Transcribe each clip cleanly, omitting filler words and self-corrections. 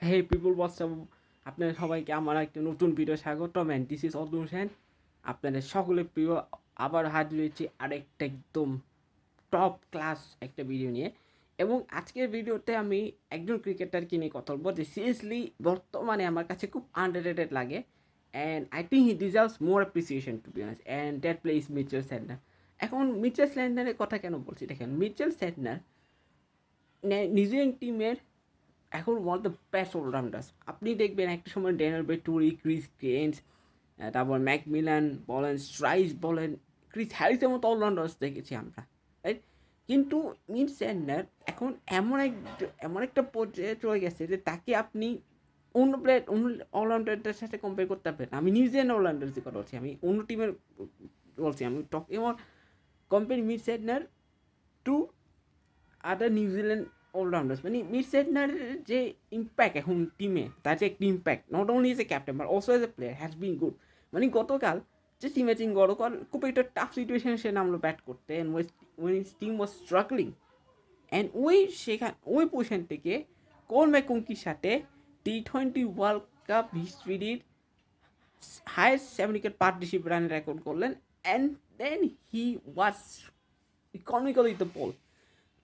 হে পিপুল WhatsApp, আপনাদের সবাইকে আমার একটা নতুন ভিডিও স্বাগতম। And this is Arjun Sen, আপনাদের সকলের প্রিয়। আবার হাজির হয়েছি আরেকটা একদম টপ ক্লাস একটা ভিডিও নিয়ে। এবং আজকের ভিডিওতে আমি একজন ক্রিকেটারকে নিয়ে কথা বলবো যে সিরিয়াসলি বর্তমানে আমার কাছে খুব আন্ডাররেটেড লাগে, and I think he deserves more appreciation to be honest, and that play is Mitchell Santner. এখন মিচেল স্যান্টনারের কথা কেন বলছি, দেখেন মিচেল স্যান্টনার নিউজিল্যান্ড টিমের এখন one of the best allrounders. আপনি দেখবেন একটা সময় ড্যানিয়েল বেটুরি, ক্রিস গেইন্স, তারপর ম্যাকমিলান বলেন, স্ট্রাইস বলেন, ক্রিস হ্যারিসের মতো অলরাউন্ডার্স দেখেছি আমরা, রাইট? কিন্তু মিট স্যান্ডার এখন এমন একটা পর্যায়ে চলে গেছে যে তাকে আপনি অন্য প্লেয়ার, অন্য অলরাউন্ডারদের সাথে কম্পেয়ার করতে পারবেন। আমি নিউজিল্যান্ড অলরাউন্ডার্সের কথা বলছি, আমি অন্য টিমের বলছি। আমি টক এমন compare meet স্যান্ডার to other New Zealand all-rounders. মানে মিট সেটনার যে ইম্প্যাক্ট এখন টিমে, তার যে একটা impact not only as a captain but also as a player has been good. মানে গতকাল জাস্ট ইমেজিন, গতকাল খুব একটা টাফ সিচুয়েশনে সে নামলো ব্যাট করতে, and when his team was struggling, and ওই পজিশন থেকে কোল ম্যাকুঙ্কির সাথে T20 ওয়ার্ল্ড কাপ হিস্ট্রির highest 7 wicket partnership run record করলেন। And then he was economically the ball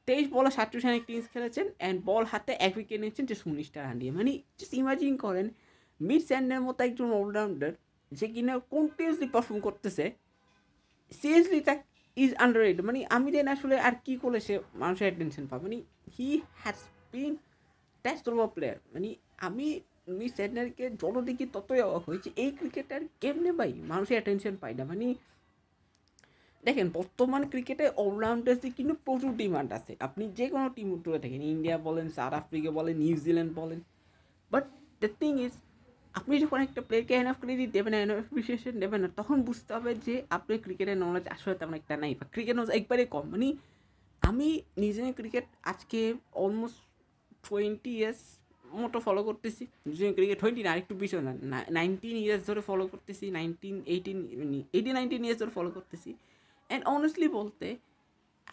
23 বলে 37 রানের ইনিংস খেলেছেন, অ্যান্ড বল হাতে 1 উইকেট নিয়েছেন যে 19টা রান দিয়ে। মানে জাস্ট ইমাজিন করেন মিড স্যান্ডের মতো একজন অলরাউন্ডার যে কিনা কন্টিনিউসলি পারফর্ম করতেছে, সিরিয়াসলি তা ইজ আন্ডার রেটেড। মানে আমি দেন আসলে আর কি করলে সে মানুষের অ্যাটেনশন পাবে। মানে he has been test over player. মানে আমি মিড স্যান্ডারকে যত দেখি ততই অবাক হয়েছে, এই ক্রিকেটার কেমনে ভাই মানুষের অ্যাটেনশন পায় না। মানে দেখেন বর্তমান ক্রিকেটে অলরাউন্ডার্সদের কিন্তু প্রচুর ডিমান্ড আছে। আপনি যে কোনো টিম তুলে দেখেন, ইন্ডিয়া বলেন, সাউথ আফ্রিকা বলেন, নিউজিল্যান্ড বলেন। বাট দ্য থিং ইজ, আপনি যখন একটা প্লেয়ারকে এনাফ ক্রেডিট দেবেন না, এনাফ অ্যাপ্রিসিয়েশন দেবেন না, তখন বুঝতে হবে যে আপনার ক্রিকেটের নলেজ আসলে তেমন একটা নাই, বা ক্রিকেট নলেজ একবারে কম। মানে আমি নিজে ক্রিকেট আজকে অলমোস্ট 20 ইয়ার্স মতো ফলো করতেছি। নিজে ক্রিকেট 20 না, আরেকটু বেশি না, 19 ইয়ার্স ধরে ফলো করতেছি, 19 18 19 ধরে ফলো করতেছি। অ্যান্ড অনেস্টলি বলতে,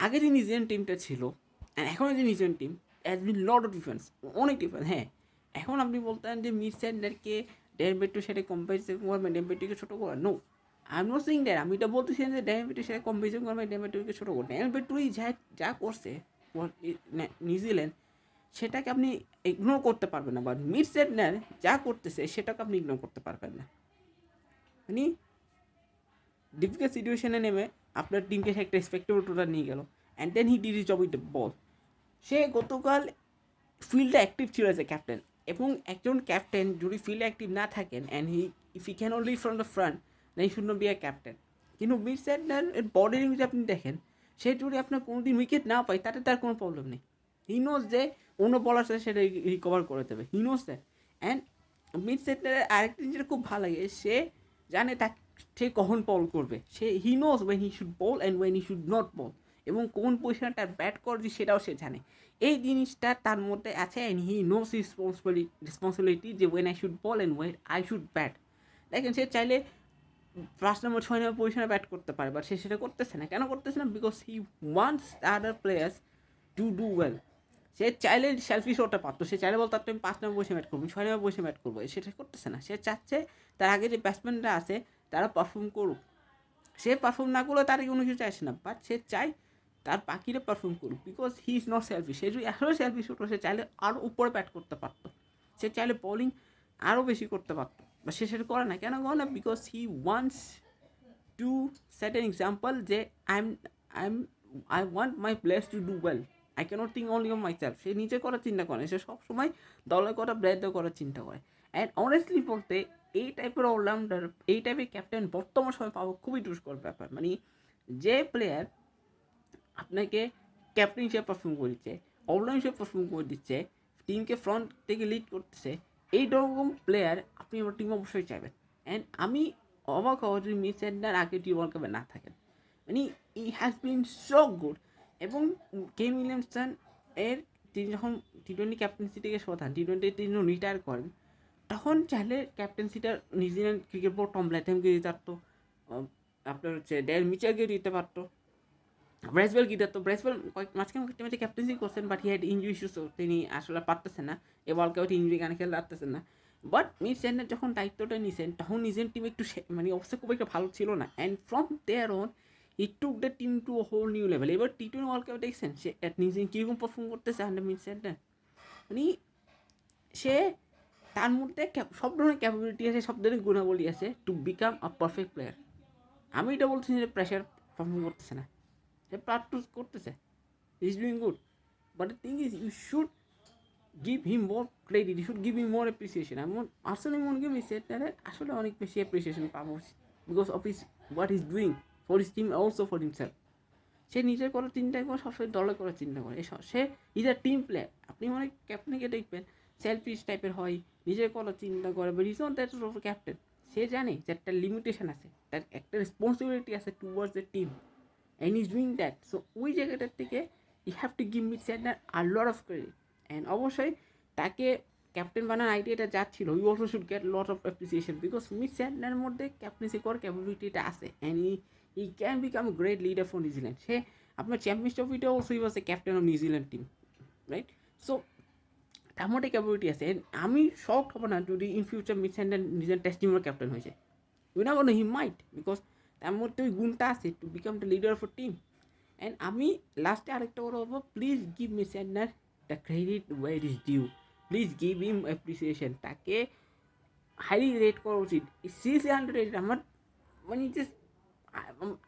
আগে যে নিউজিল্যান্ড টিমটা ছিল অ্যান্ড এখন যে New Zealand team has been lot of difference, অনেক ডিফারেন্স। হ্যাঁ, এখন আপনি বলতেন যে মিড স্যান্ডারকে ড্যান বেটুর সাথে কম্পারিজন করবেন, ড্যান বেটুকে ছোটো করা, no, I am not saying that. আমি এটা বলতেছি না যে ড্যান বেটুর সাথে কম্পারিজন করবেন, ড্যান বেটুকে ছোটো করবেন। ড্যান বেটুই যা যা করছে নিউজিল্যান্ড, সেটাকে আপনি ইগনোর করতে পারবেন না। বাট মিড স্যান্ডার যা করতেছে সেটাকে আপনি ইগনোর করতে পারবেন না। মানে ডিফিকাল্ট সিচুয়েশনে নেমে আপনার টিমকে সে একটা রেসপেক্টেবল টোটাল নিয়ে গেল, and then he did his job with the ball. সে গতকাল ফিল্ডে অ্যাক্টিভ ছিল এজ এ ক্যাপ্টেন, এবং একজন ক্যাপ্টেন যদি ফিল্ডে অ্যাক্টিভ না থাকেন and if he can only from the front, then he should not be a captain. কিন্তু মিড স্যান্ডার এর বডি ল্যাঙ্গুয়েজ আপনি দেখেন, সে যদি আপনার কোনো দিন উইকেট না পায় তাতে তার কোনো প্রবলেম নেই। হি নোজ যে অন্য বলার সাথে সেটা রিকভার করে দেবে, he knows that. And Mitch স্যান্ডারের আরেকটা জিনিস খুব ভালো লাগে, সে জানে তাকে সে কখন বল করবে, he knows when he should bowl and when he should not bowl, এবং কোন পজিশনে তার ব্যাট করবে সেটাও সে জানে। এই জিনিসটা তার মধ্যে আছে, অ্যান্ড হি নোস রেসপন্সিবিলিটি যে when I should bowl and when I should bat. দেখেন সে চাইলে 5 নম্বর 6 নম্বর পজিশনে ব্যাট করতে পারে, বাট সে সেটা করতেছে না। কেন করতেছে না? Because he wants other players to do well. সে চাইলে সেলফিশ হতে পারতো, সে চাইলে বলতো আমি 5 নম্বর বসে ব্যাট করবো, 6 নম্বর বসে ব্যাট করবো, সেটা করতেছে না। সে চাচ্ছে তার আগে যে ব্যাটসম্যানরা আছে তারা পারফর্ম করুক। সে পারফর্ম না করলে তার কোনো কিছু চাইছে না, বাট সে চায় তার বাকিরা পারফর্ম করুক, because he is not selfish. সে যদি আসলে সেলফিশ হতো, সে চাইলে আরও উপরে ব্যাট করতে পারতো, সে চাইলে বোলিং আরও বেশি করতে পারতো, বা সে সেটা করে না। কেন করে না? Because he wants to set an example যে I am I want my players to do well, I can't think only on myself. সে নিজে করার চিন্তা করে, সে সবসময় দলের করা ব্র্যান্ডে করার চিন্তা করে। অ্যান্ড অনেস্টলি বলতে, এই টাইপের অলরাউন্ডার, এই টাইপের ক্যাপ্টেন বর্তমান সময় পাওয়া খুবই দুষ্কর ব্যাপার। মানে যে প্লেয়ার আপনাকে ক্যাপ্টেন হিসেবে পারফর্ম করে দিচ্ছে, অলরাউন্ড হিসেবে পারফর্ম করে দিচ্ছে, টিমকে ফ্রন্ট থেকে লিড করতেছে, এই রকম প্লেয়ার আপনি আমার টিম অবশ্যই চাইবেন। অ্যান্ড আমি অবাক হওয়া যদি মিস এন্ডার আগে টি ওয়ার্ল্ড কাপে না থাকেন। মানে ই হ্যাজ বিন সো গুড। এবং কেন উইলিয়ামসন এর, তিনি যখন T20 ক্যাপ্টেন্সি থেকে সরান, T20 তিনি রিটায়ার করেন, তখন চাইলে ক্যাপ্টেন্সিটা নিউজিল্যান্ড ক্রিকেট বোর্ড টম ল্যাথমকে দিতে পারতো, আপনার হচ্ছে ড্যারেল মিচেলকে দিতে পারতো, ব্রেসওয়েল গিটার তো ব্রেসওয়েল মাঝখানে কয়েকটা ম্যাচে ক্যাপ্টেন্সি করছেন, but he had injury issues, তিনি আসলে পারতেছেন না এই ওয়ার্ল্ড কাপে ইঞ্জুরি কারণে খেলতে পারতেছেন না। বাট মিড স্যান্ডার যখন দায়িত্বটা নিছেন তখন নিজের টিম একটু মানে অবস্থা খুব একটা ভালো ছিল না, and from there on he took the team to whole new level. এবার টি-20 ওয়ার্ল্ড কাপে দেখছেন সে নিজে কীরকম পারফর্ম করতেছে আন্ডার মিড স্যান্ডার। মানে সে তার মধ্যে সব ধরনের ক্যাপাবিলিটি আছে, সব ধরনের গুণাবলী আছে to become a perfect player. আমি এটা বলছি যে প্রেশার পারফর্ম করতেছে না, সে প্র্যাকটিস করতেছে, is doing good. But the thing is you should give him more credit, you should give him more appreciation. এমন আসলে মনে করি সেটারে আসলে অনেক বেশি অ্যাপ্রিসিয়েশন পাবো because of his what is doing for his team also for himself. সে নিজের করার চিন্তাই করে, সবসময় দলের করার চিন্তা করে। সে ইজ আ টিম প্লেয়ার। আপনি অনেক ক্যাপ্টেনকে দেখবেন সেলফিশ টাইপের হয়, নিজের করার চিন্তা করে, but is not that of captain. সে জানে যে একটা লিমিটেশন আছে, তার একটা রেসপন্সিবিলিটি আছে towards the team, and is doing that. So ওই জায়গাটার থেকে you have to give Mitch Santner a lot of credit. And অবশ্যই তাকে ক্যাপ্টেন বানানোর আইডিয়াটা যাচ্ছিল, you also should get lot of appreciation because Mitch স্যান্ডারের মধ্যে ক্যাপ্টেন্সি করার ক্যাপাবিলিটিটা আছে, and he can become great leader for New Zealand. সে আপনার চ্যাম্পিয়ন্স ট্রফিটা also E was a captain of New Zealand team, right? So তার মধ্যে ক্যাপাবিলিটি আছে। আমি শক হব না যদি ইন ফিউচার মিড স্যান্ডার নিজের টেস্ট টিমের ক্যাপ্টেন হয়েছে। ইউ না কোনো হি মাইট, বিকজ তার মধ্যে ওই গুণটা আছে to become the leader of a team. And আমি লাস্টে আরেকটা কথা বলবো, please give Mitch স্যান্ডার the credit war is due, please give him appreciation. তাকে হাইলি রেট করা উচিত, সিরিয়াসলি হান্ড্রেড রেট। আমার মানে just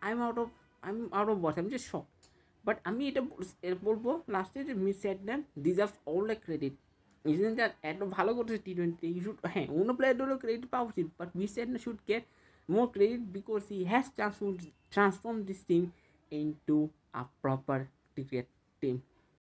I am out of words, আমি জাস্ট শক। বাট আমি এটা বলবো লাস্টে যে miss স্যান্ডার deserve all the credit. New Zealand এত ভালো করছে টি-20, ইউ শুড, হ্যাঁ অন্য প্লেয়ারদেরও ক্রেডিট পাওয়া উচিত, but Mitch Santner should get more credit because he has transformed this team into a proper cricket team.